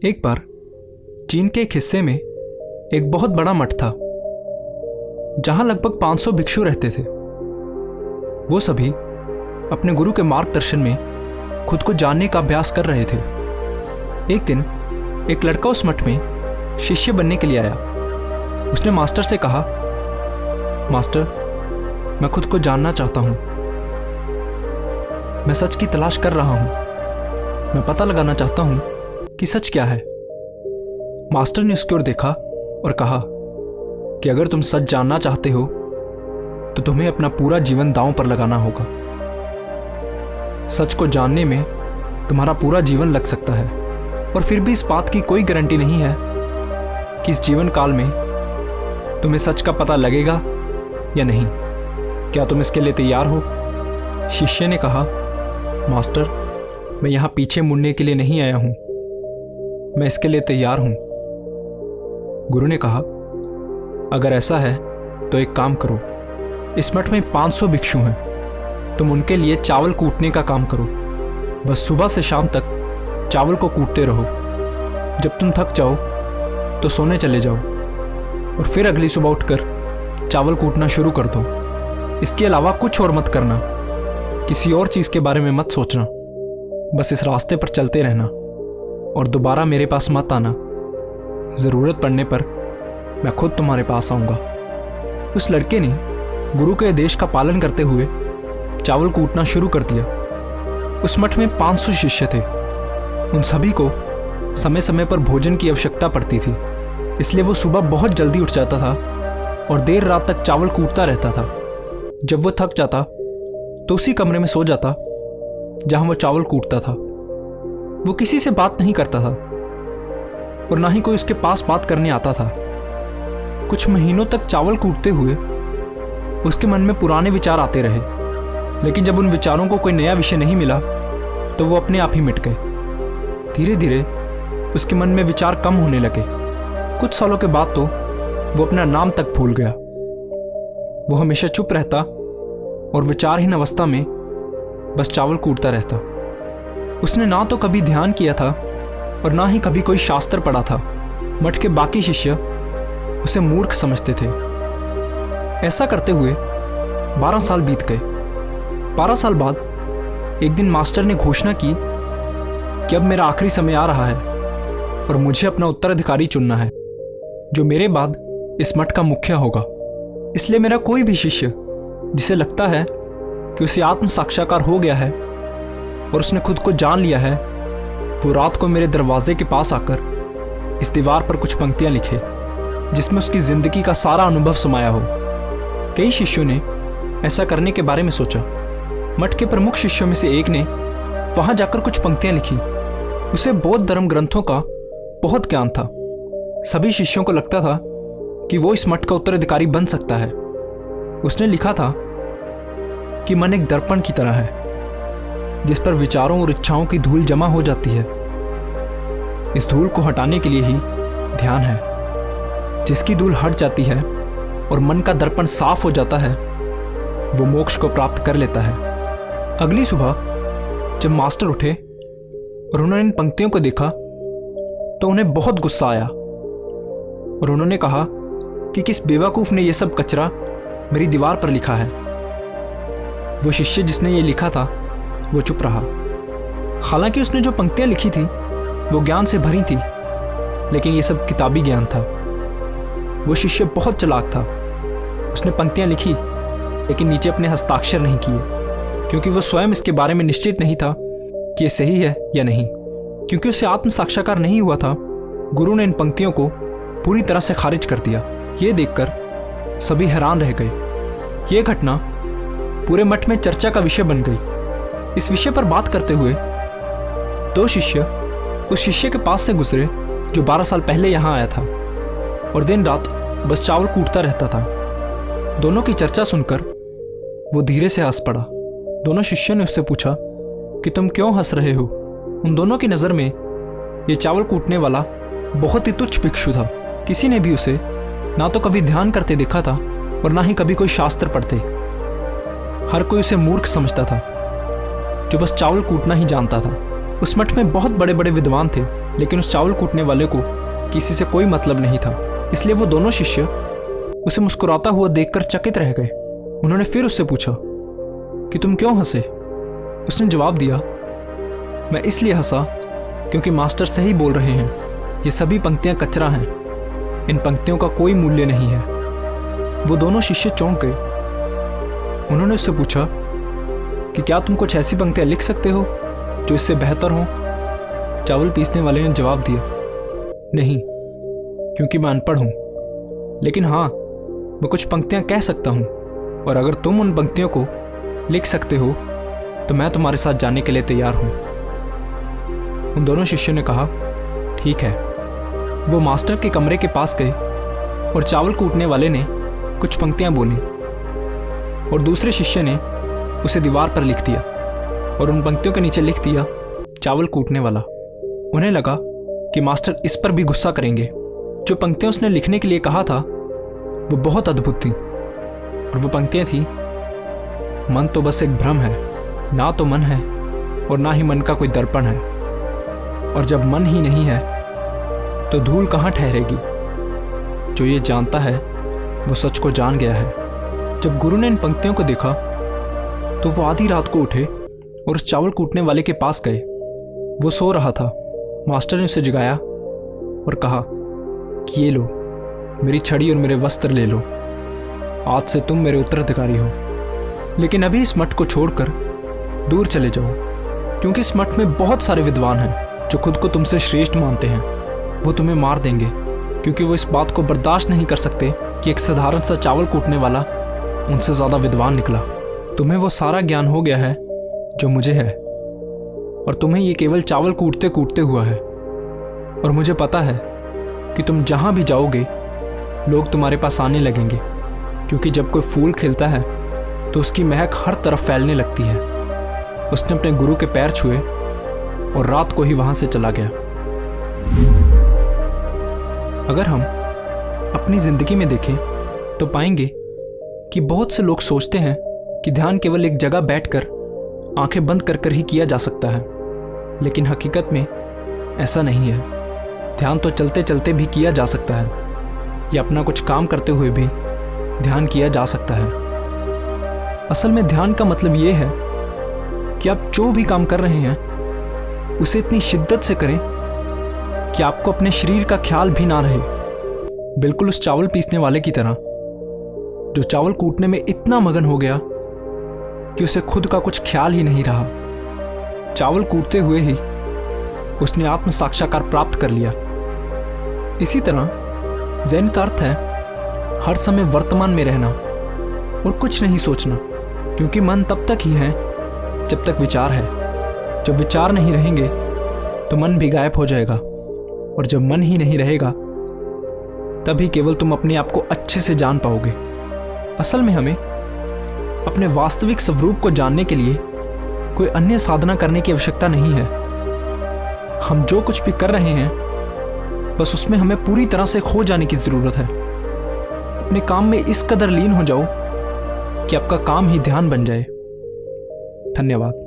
एक बार चीन के एक हिस्से में एक बहुत बड़ा मठ था जहां लगभग 500 भिक्षु रहते थे। वो सभी अपने गुरु के मार्गदर्शन में खुद को जानने का अभ्यास कर रहे थे। एक दिन एक लड़का उस मठ में शिष्य बनने के लिए आया। उसने मास्टर से कहा, मास्टर, मैं खुद को जानना चाहता हूं। मैं सच की तलाश कर रहा हूं। मैं पता लगाना चाहता हूं कि सच क्या है। मास्टर ने उसकी ओर देखा और कहा कि अगर तुम सच जानना चाहते हो तो तुम्हें अपना पूरा जीवन दांव पर लगाना होगा। सच को जानने में तुम्हारा पूरा जीवन लग सकता है और फिर भी इस बात की कोई गारंटी नहीं है कि इस जीवन काल में तुम्हें सच का पता लगेगा या नहीं। क्या तुम इसके लिए तैयार हो? शिष्य ने कहा, मास्टर, मैं यहाँ पीछे मुड़ने के लिए नहीं आया हूं। मैं इसके लिए तैयार हूं। गुरु ने कहा, अगर ऐसा है तो एक काम करो। इस मठ में 500 भिक्षु हैं। तुम उनके लिए चावल कूटने का काम करो। बस सुबह से शाम तक चावल को कूटते रहो। जब तुम थक जाओ तो सोने चले जाओ और फिर अगली सुबह उठकर चावल कूटना शुरू कर दो। इसके अलावा कुछ और मत करना। किसी और चीज़ के बारे में मत सोचना। बस इस रास्ते पर चलते रहना और दोबारा मेरे पास मत आना। ज़रूरत पड़ने पर मैं खुद तुम्हारे पास आऊँगा। उस लड़के ने गुरु के आदेश का पालन करते हुए चावल कूटना शुरू कर दिया। उस मठ में 500 शिष्य थे। उन सभी को समय समय पर भोजन की आवश्यकता पड़ती थी, इसलिए वो सुबह बहुत जल्दी उठ जाता था और देर रात तक चावल कूटता रहता था। जब वो थक जाता तो उसी कमरे में सो जाता जहां वो चावल कूटता था। वो किसी से बात नहीं करता था और ना ही कोई उसके पास बात करने आता था। कुछ महीनों तक चावल कूटते हुए उसके मन में पुराने विचार आते रहे, लेकिन जब उन विचारों को कोई नया विषय नहीं मिला तो वो अपने आप ही मिट गए। धीरे धीरे उसके मन में विचार कम होने लगे। कुछ सालों के बाद तो वो अपना नाम तक भूल गया। वो हमेशा चुप रहता और विचारहीन अवस्था में बस चावल कूटता रहता। उसने ना तो कभी ध्यान किया था और ना ही कभी कोई शास्त्र पढ़ा था। मठ के बाकी शिष्य उसे मूर्ख समझते थे। ऐसा करते हुए 12 साल बीत गए। 12 साल बाद एक दिन मास्टर ने घोषणा की कि अब मेरा आखिरी समय आ रहा है और मुझे अपना उत्तराधिकारी चुनना है जो मेरे बाद इस मठ का मुखिया होगा। इसलिए मेरा कोई भी शिष्य जिसे लगता है कि उसे आत्म साक्षात्कार हो गया है और उसने खुद को जान लिया है, वो रात को मेरे दरवाजे के पास आकर इस दीवार पर कुछ पंक्तियां लिखे जिसमें उसकी जिंदगी का सारा अनुभव समाया हो। कई शिष्यों ने ऐसा करने के बारे में सोचा। मठ के प्रमुख शिष्यों में से एक ने वहां जाकर कुछ पंक्तियां लिखी। उसे बौद्ध धर्म ग्रंथों का बहुत ज्ञान था। सभी शिष्यों को लगता था कि वो इस मठ का उत्तराधिकारी बन सकता है। उसने लिखा था कि मन एक दर्पण की तरह है जिस पर विचारों और इच्छाओं की धूल जमा हो जाती है। इस धूल को हटाने के लिए ही ध्यान है। जिसकी धूल हट जाती है और मन का दर्पण साफ हो जाता है, वो मोक्ष को प्राप्त कर लेता है। अगली सुबह जब मास्टर उठे और उन्होंने इन पंक्तियों को देखा तो उन्हें बहुत गुस्सा आया और उन्होंने कहा कि किस बेवकूफ़ ने यह सब कचरा मेरी दीवार पर लिखा है। वो शिष्य जिसने ये लिखा था वो चुप रहा। हालांकि उसने जो पंक्तियां लिखी थी वो ज्ञान से भरी थी, लेकिन ये सब किताबी ज्ञान था। वो शिष्य बहुत चालाक था। उसने पंक्तियां लिखी लेकिन नीचे अपने हस्ताक्षर नहीं किए, क्योंकि वो स्वयं इसके बारे में निश्चित नहीं था कि ये सही है या नहीं। क्योंकि उसे आत्म साक्षात्कार नहीं हुआ था, गुरु ने इन पंक्तियों को पूरी तरह से खारिज कर दिया। ये देखकर सभी हैरान रह गए। ये घटना पूरे मठ में चर्चा का विषय बन गई। इस विषय पर बात करते हुए 2 शिष्य उस शिष्य के पास से गुजरे जो 12 साल पहले यहाँ आया था और दिन रात बस चावल कूटता रहता था। दोनों की चर्चा सुनकर वो धीरे से हंस पड़ा। दोनों शिष्यों ने उससे पूछा कि तुम क्यों हंस रहे हो? उन दोनों की नज़र में ये चावल कूटने वाला बहुत ही तुच्छ भिक्षु था। किसी ने भी उसे ना तो कभी ध्यान करते देखा था और ना ही कभी कोई शास्त्र पढ़ते। हर कोई उसे मूर्ख समझता था जो बस चावल कूटना ही जानता था। उस मठ में बहुत बड़े बड़े विद्वान थे लेकिन उस चावल कूटने वाले को किसी से कोई मतलब नहीं था, इसलिए वो दोनों शिष्य उसे मुस्कुराता हुआ देखकर चकित रह गए। उन्होंने फिर उससे पूछा कि तुम क्यों हंसे? उसने जवाब दिया, मैं इसलिए हंसा क्योंकि मास्टर सही बोल रहे हैं, ये सभी पंक्तियां कचरा हैं, इन पंक्तियों का कोई मूल्य नहीं है। वो दोनों शिष्य चौंक गए। उन्होंने उससे पूछा कि क्या तुम कुछ ऐसी पंक्तियां लिख सकते हो जो इससे बेहतर हो? चावल पीसने वाले ने जवाब दिया, नहीं, क्योंकि मैं अनपढ़ हूं, लेकिन हाँ, मैं कुछ पंक्तियां कह सकता हूं, और अगर तुम उन पंक्तियों को लिख सकते हो तो मैं तुम्हारे साथ जाने के लिए तैयार हूं। उन दोनों शिष्यों ने कहा, ठीक है। वो मास्टर के कमरे के पास गए और चावल कूटने वाले ने कुछ पंक्तियां बोली और दूसरे शिष्य ने उसे दीवार पर लिख दिया और उन पंक्तियों के नीचे लिख दिया, चावल कूटने वाला। उन्हें लगा कि मास्टर इस पर भी गुस्सा करेंगे। जो पंक्तियां उसने लिखने के लिए कहा था वो बहुत अद्भुत थी, और वो पंक्तियां थी, मन तो बस एक भ्रम है, ना तो मन है और ना ही मन का कोई दर्पण है, और जब मन ही नहीं है तो धूल कहाँ ठहरेगी। जो ये जानता है वो सच को जान गया है। जब गुरु ने इन पंक्तियों को देखा तो वो आधी रात को उठे और उस चावल कूटने वाले के पास गए। वो सो रहा था। मास्टर ने उसे जगाया और कहा कि ये लो, मेरी छड़ी और मेरे वस्त्र ले लो, आज से तुम मेरे उत्तराधिकारी हो, लेकिन अभी इस मठ को छोड़कर दूर चले जाओ, क्योंकि इस मठ में बहुत सारे विद्वान हैं जो खुद को तुमसे श्रेष्ठ मानते हैं। वो तुम्हें मार देंगे, क्योंकि वो इस बात को बर्दाश्त नहीं कर सकते कि एक साधारण सा चावल कूटने वाला उनसे ज़्यादा विद्वान निकला। तुम्हें वो सारा ज्ञान हो गया है जो मुझे है, और तुम्हें ये केवल चावल कूटते कूटते हुआ है। और मुझे पता है कि तुम जहाँ भी जाओगे लोग तुम्हारे पास आने लगेंगे, क्योंकि जब कोई फूल खिलता है तो उसकी महक हर तरफ फैलने लगती है। उसने अपने गुरु के पैर छुए और रात को ही वहाँ से चला गया। अगर हम अपनी जिंदगी में देखें तो पाएंगे कि बहुत से लोग सोचते हैं कि ध्यान केवल एक जगह बैठकर आंखें बंद कर कर ही किया जा सकता है, लेकिन हकीकत में ऐसा नहीं है। ध्यान तो चलते चलते भी किया जा सकता है, या अपना कुछ काम करते हुए भी ध्यान किया जा सकता है। असल में ध्यान का मतलब ये है कि आप जो भी काम कर रहे हैं उसे इतनी शिद्दत से करें कि आपको अपने शरीर का ख्याल भी ना रहे। बिल्कुल उस चावल पीसने वाले की तरह, जो चावल कूटने में इतना मगन हो गया कि उसे खुद का कुछ ख्याल ही नहीं रहा। चावल कूटते हुए ही उसने आत्म साक्षात्कार प्राप्त कर लिया। इसी तरह ज़ेन का अर्थ है हर समय वर्तमान में रहना और कुछ नहीं सोचना, क्योंकि मन तब तक ही है जब तक विचार है। जब विचार नहीं रहेंगे तो मन भी गायब हो जाएगा, और जब मन ही नहीं रहेगा तभी केवल तुम अपने आप को अच्छे से जान पाओगे। असल में हमें अपने वास्तविक स्वरूप को जानने के लिए कोई अन्य साधना करने की आवश्यकता नहीं है। हम जो कुछ भी कर रहे हैं बस उसमें हमें पूरी तरह से खो जाने की ज़रूरत है। अपने काम में इस कदर लीन हो जाओ कि आपका काम ही ध्यान बन जाए। धन्यवाद।